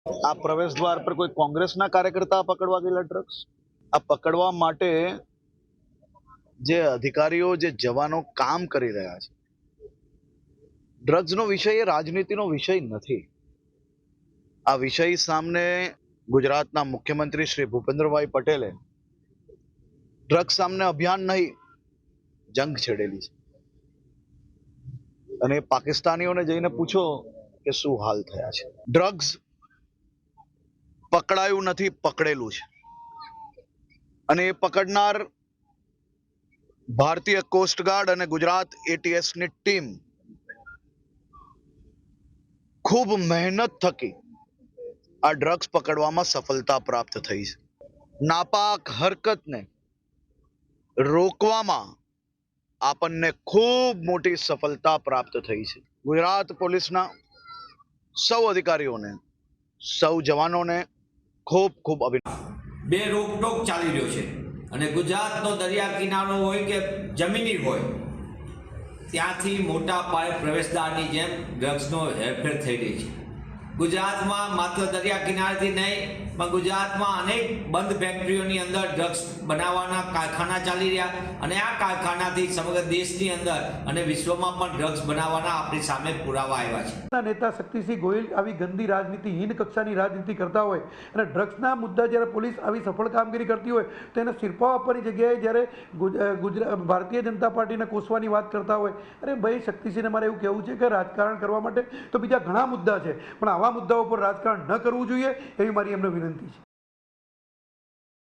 આ પ્રવેશ દ્વાર પર કોઈ કોંગ્રેસના કાર્યકર્તા પકડવા ગયેલા ડ્રગ્સ? આ પકડવા માટે જે અધિકારીઓ જે જવાનો કામ કરી રહ્યા છે, ડ્રગ્સનો વિષય એ રાજનીતિનો વિષય નથી. આ વિષય સામે ગુજરાતના મુખ્યમંત્રી શ્રી ભૂપેન્દ્રભાઈ પટેલે ડ્રગ્સ સામે અભિયાન નહીં, જંગ છેડેલી છે. અને પાકિસ્તાનીઓને જઈને પૂછો કે શું હાલ થયા છે. ડ્રગ્સ પકડાયું નથી, પકડેલું છે. અને એ પકડનાર ભારતીય કોસ્ટગાર્ડ અને ગુજરાત એટીએસની ટીમ ખૂબ મહેનત થકી આ ડ્રગ્સ પકડવામાં સફળતા પ્રાપ્ત થઈ છે. નાપાક હરકતને રોકવામાં આપણને ખૂબ મોટી સફળતા પ્રાપ્ત થઈ છે. ગુજરાત પોલીસના સૌ અધિકારીઓને, સૌ જવાનોને ખૂબ ખૂબ અભિનંદન. બે રોકટોક ચાલી રહ્યો છે અને ગુજરાતનો દરિયા કિનારો હોય કે જમીની હોય, ત્યાંથી મોટા પાયે પ્રવેશદ્વારની જેમ ડ્રગ્સનો હેરફેર થઈ રહી છે. ગુજરાતમાં માત્ર દરિયા કિનારેથી નહીં, પણ ગુજરાતમાં અનેક બંધ ફેક્ટરીઓની અંદર ડ્રગ્સ બનાવવાના કારખાના ચાલી રહ્યા અને આ કારખાનાથી સમગ્ર દેશની અંદર અને વિશ્વમાં પણ ડ્રગ્સ બનાવવાના આપણી સામે પુરાવા આવ્યા છે. નેતા શક્તિસિંહ ગોહિલ આવી ગંદી રાજનીતિ, હીન કક્ષાની રાજનીતિ કરતા હોય અને ડ્રગ્સના મુદ્દા જ્યારે પોલીસ આવી સફળ કામગીરી કરતી હોય તો એને સિરપાવ આપવાની જગ્યાએ જ્યારે ભારતીય જનતા પાર્ટીને કોસવાની વાત કરતા હોય, અરે ભાઈ શક્તિસિંહને મારે એવું કહેવું છે કે રાજકારણ કરવા માટે તો બીજા ઘણા મુદ્દા છે, પણ આવા મુદ્દાઓ પર રાજકારણ ન કરવું જોઈએ એવી મારી એમને વિનંતી છે.